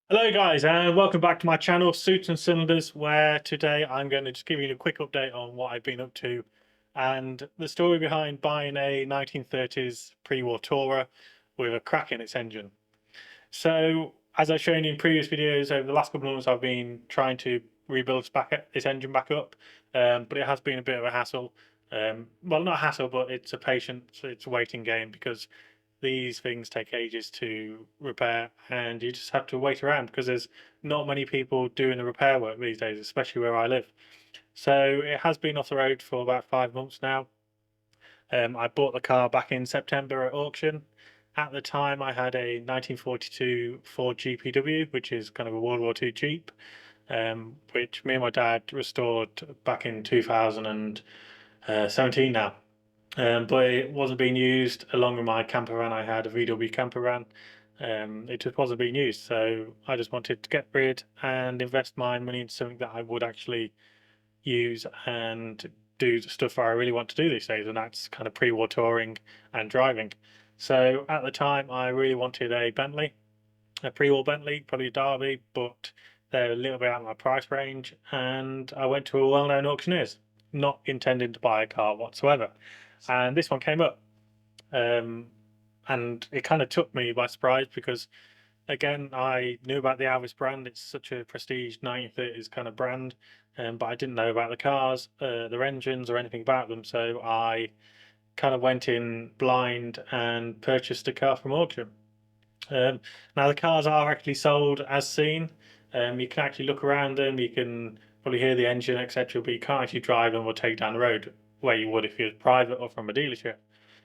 Hello guys and welcome back to my channel Suits and Cylinders, where today I'm going to just give you a quick update on what I've been up to and the story behind buying a 1930s pre-war Tourer with a crack in its engine. So as I've shown you in previous videos, over the last couple of months I've been trying to rebuild its engine back up, but it has been a bit of a hassle. Well, not a hassle, but it's a patience, it's a waiting game, because these things take ages to repair and you just have to wait around because there's not many people doing the repair work these days, especially where I live. So it has been off the road for about 5 months now. I bought the car back in September at auction. At the time, I had a 1942 Ford GPW, which is kind of a World War II Jeep, which me and my dad restored back in 2017 now. But it wasn't being used. Along with my camper van, I had a VW camper van. It just wasn't being used, so I just wanted to get rid and invest my money into something that I would actually use and do the stuff I really want to do these days, and that's kind of pre-war touring and driving. So at the time, I really wanted a Bentley, a pre-war Bentley, probably a Derby, but they're a little bit out of my price range, and I went to a well-known auctioneers, not intending to buy a car whatsoever. And this one came up, um, and it kind of took me by surprise because, again, I knew about the Alvis brand. It's such a prestige 1930s kind of brand, but I didn't know about the cars, their engines, or anything about them. So I kind of went in blind and purchased a car from auction. Now the cars are actually sold as seen. You can actually look around them. You can probably hear the engine, etc. But you can't actually drive them or take down the road where you would if you was private or from a dealership.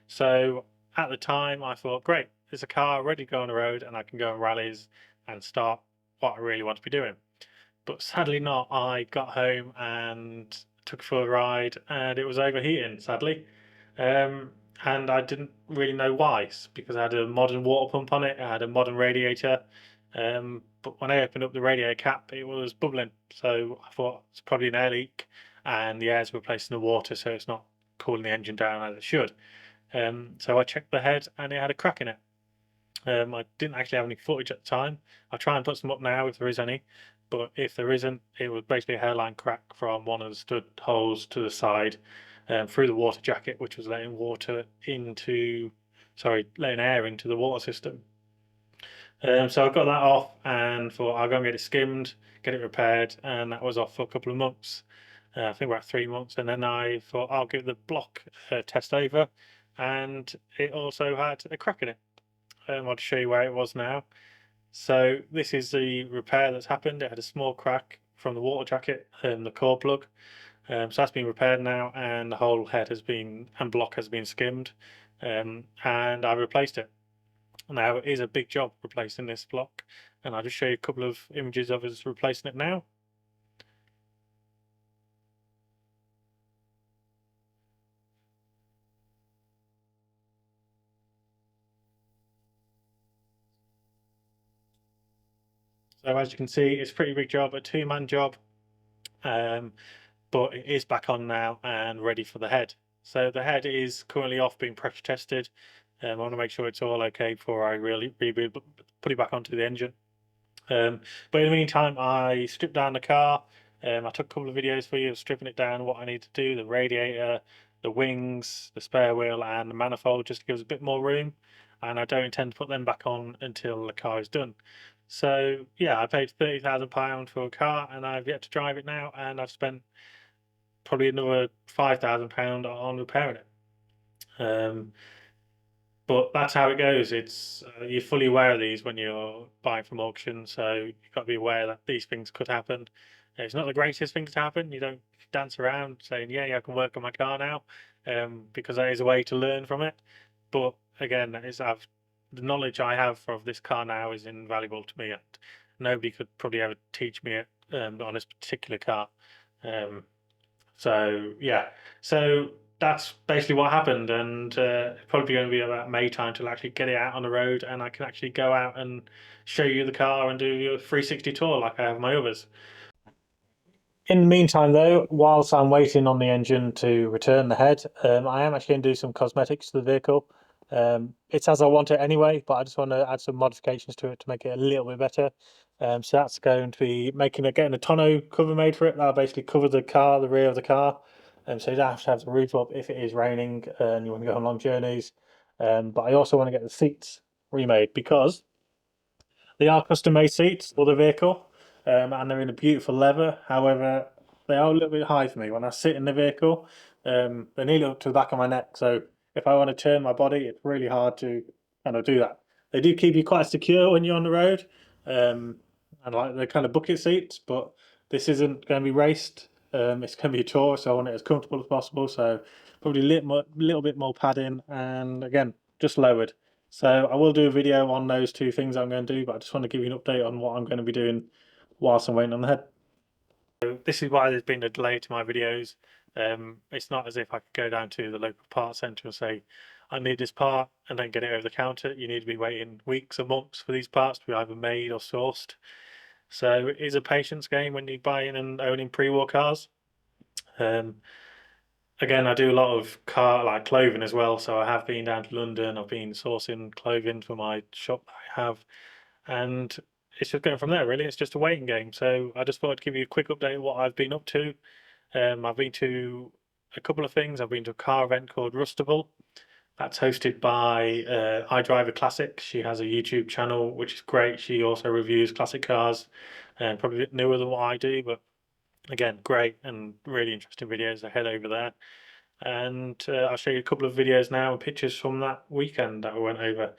So at the time, I thought, great, there's a car ready to go on the road, and I can go on rallies and start what I really want to be doing. But sadly not. I got home and took it for a ride, and it was overheating, sadly. Um, and I didn't really know why, because I had a modern water pump on it, I had a modern radiator. But when I opened up the radiator cap, it was bubbling. So I thought it's probably an air leak, and the air's replacing the water, so it's not cooling the engine down as it should. So I checked the head, and it had a crack in it. I didn't actually have any footage at the time. I'll try and put some up now if there is any. But if there isn't, it was basically a hairline crack from one of the stud holes to the side, through the water jacket, which was letting air into the water system. So I got that off and thought I'll go and get it skimmed, get it repaired, and that was off for a couple of months. I think about 3 months, and then I thought I'll give the block a test over, and it also had a crack in it. I'll show you where it was now. So this is the repair that's happened. It had a small crack from the water jacket and the core plug. So that's been repaired now, and the whole head has been and block has been skimmed, and I replaced it. Now it is a big job replacing this block, and I'll just show you a couple of images of us replacing it now. So as you can see, it's a pretty big job, a two-man job, um, but it is back on now and ready for the head. So the head is currently off being pressure tested. I want to make sure it's all okay before I really put it back onto the engine. But in the meantime, I stripped down the car. I took a couple of videos for you of stripping it down, what I need to do, the radiator, the wings, the spare wheel, and the manifold, just to give us a bit more room. And I don't intend to put them back on until the car is done. So yeah, I paid £30,000 for a car, and I've yet to drive it now, and I've spent probably another £5,000 on repairing it. But that's how it goes. It's you're fully aware of these when you're buying from auction, so you've got to be aware that these things could happen. It's not the greatest things to happen. You don't dance around saying, "Yeah, I can work on my car now," because that is a way to learn from it. But again, the knowledge I have of this car now is invaluable to me, and nobody could probably ever teach me it on this particular car. Um, so yeah, so that's basically what happened, and it's probably going to be about May time till actually get it out on the road, and I can actually go out and show you the car and do your 360 tour like I have my others. In the meantime, though, whilst I'm waiting on the engine to return the head, I am actually going to do some cosmetics to the vehicle. It's as I want it anyway, but I just want to add some modifications to it to make it a little bit better. So that's going to be getting a tonneau cover made for it. That'll basically cover the car, the rear of the car. So you don't have to have the roof up if it is raining and you want to go on long journeys. But I also want to get the seats remade because they are custom made seats for the vehicle, and they're in a beautiful leather. However, they are a little bit high for me. When I sit in the vehicle, they're nearly up to the back of my neck. So if I want to turn my body, it's really hard to kind of do that. They do keep you quite secure when you're on the road, and like they're kind of bucket seats, but this isn't going to be raced. It's going to be a tour, so I want it as comfortable as possible. So probably little bit more padding, and again, just lowered. So I will do a video on those two things I'm going to do, but I just want to give you an update on what I'm going to be doing whilst I'm waiting on the head. So this is why there's been a delay to my videos. It's not as if I could go down to the local parts centre and say, I need this part and then get it over the counter. You need to be waiting weeks or months for these parts to be either made or sourced. So it is a patience game when you're buying and owning pre-war cars. Um, Again, I do a lot of clothing as well. So I have been down to London. I've been sourcing clothing for my shop that I have, and it's just going from there. Really, it's just a waiting game. So I just thought I'd give you a quick update of what I've been up to. I've been to a couple of things. I've been to a car event called Rustival. That's hosted by iDriver Classic. She has a YouTube channel, which is great. She also reviews classic cars, and probably a bit newer than what I do, but again, great and really interesting videos. So head over there, and I'll show you a couple of videos now and pictures from that weekend that I went over.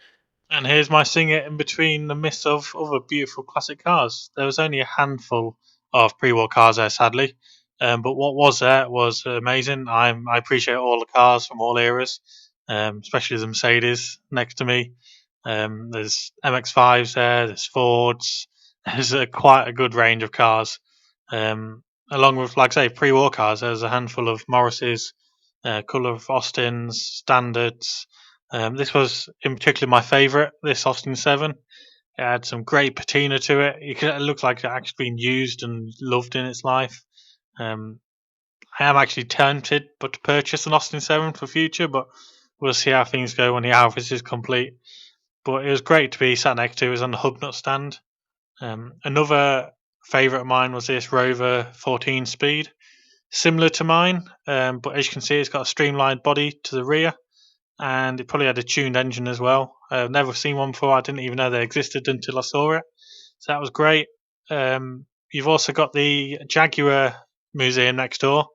And here's my seeing it in between the midst of other beautiful classic cars. There was only a handful of pre-war cars there, sadly, but what was there was amazing. I appreciate all the cars from all eras, especially the Mercedes next to me. There's MX-5s there, there's Fords. There's quite a good range of cars. Along with, like I say, pre-war cars, there's a handful of Morrises, a couple of Austins, Standards. This was in particular my favourite, this Austin 7. It had some great patina to it. It looked like it had actually been used and loved in its life. Um, I am actually tempted to purchase an Austin 7 for future, but we'll see how things go when the Alvis is complete. But it was great to be sat next to. It was on the hub nut stand. Another favourite of mine was this Rover 14 Speed, similar to mine, but as you can see, it's got a streamlined body to the rear, and it probably had a tuned engine as well. I've never seen one before. I didn't even know they existed until I saw it, so that was great. You've also got the Jaguar museum next door,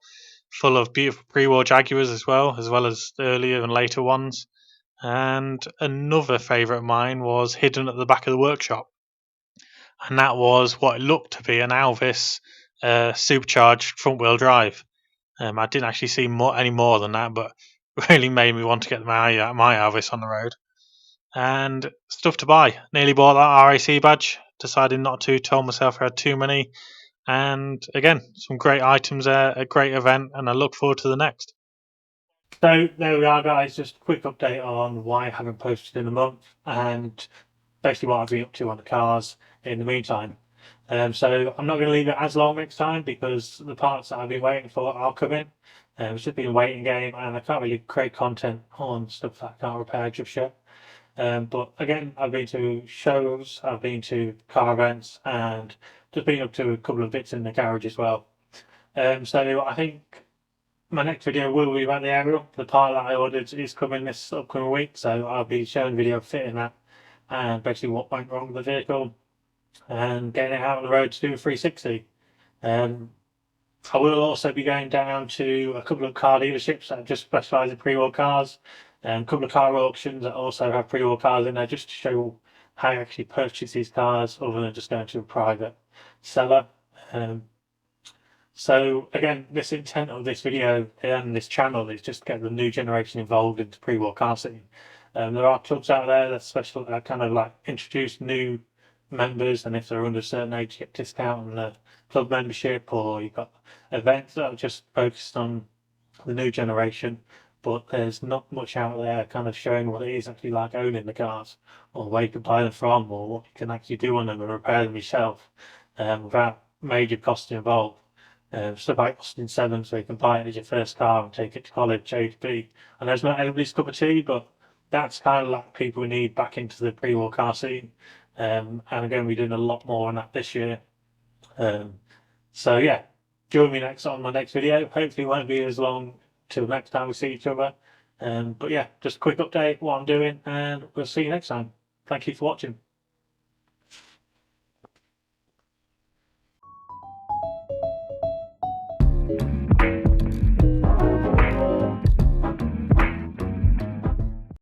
full of beautiful pre-war Jaguars as well as the earlier and later ones. And another favourite of mine was hidden at the back of the workshop, and that was what looked to be an Alvis supercharged front-wheel drive. I didn't actually see any more than that, but really made me want to get my Alvis on the road. And stuff to buy. Nearly bought that RAC badge. Decided not to. Told myself I had too many. And again, some great items there. A great event, and I look forward to the next. So there we are, guys. Just a quick update on why I haven't posted in a month, and basically what I've been up to on the cars in the meantime. So I'm not going to leave it as long next time because the parts that I've been waiting for are coming. It's just been a waiting game, and I can't really create content on stuff that I can't repair just yet. But again, I've been to shows, I've been to car events, and just been up to a couple of bits in the garage as well. So I think my next video will be about the aerial. The part that I ordered is coming this upcoming week, so I'll be showing a video fitting that and basically what went wrong with the vehicle and getting it out on the road to do a 360. I will also be going down to a couple of car dealerships that just specialise in pre-war cars, and a couple of car auctions that also have pre-war cars in there, just to show how you actually purchase these cars other than just going to a private seller. So again, this intent of this video and this channel is just to get the new generation involved into pre-war car scene. There are clubs out there that kind of like introduce new members, and if they're under a certain age, you get discount on the club membership, or you've got events that are just focused on the new generation. But there's not much out there kind of showing what it is actually like owning the cars, or where you can buy them from, or what you can actually do on them and repair them yourself without major costs involved. Stuff like Austin 7, so you can buy it as your first car and take it to college, A to B. And there's not everybody's cup of tea, but that's kind of like people we need back into the pre-war car scene. and I'm going to be doing a lot more on that this year. So yeah, join me next on my next video. Hopefully it won't be as long till next time we see each other. But yeah, just a quick update what I'm doing, and we'll see you next time. Thank you for watching.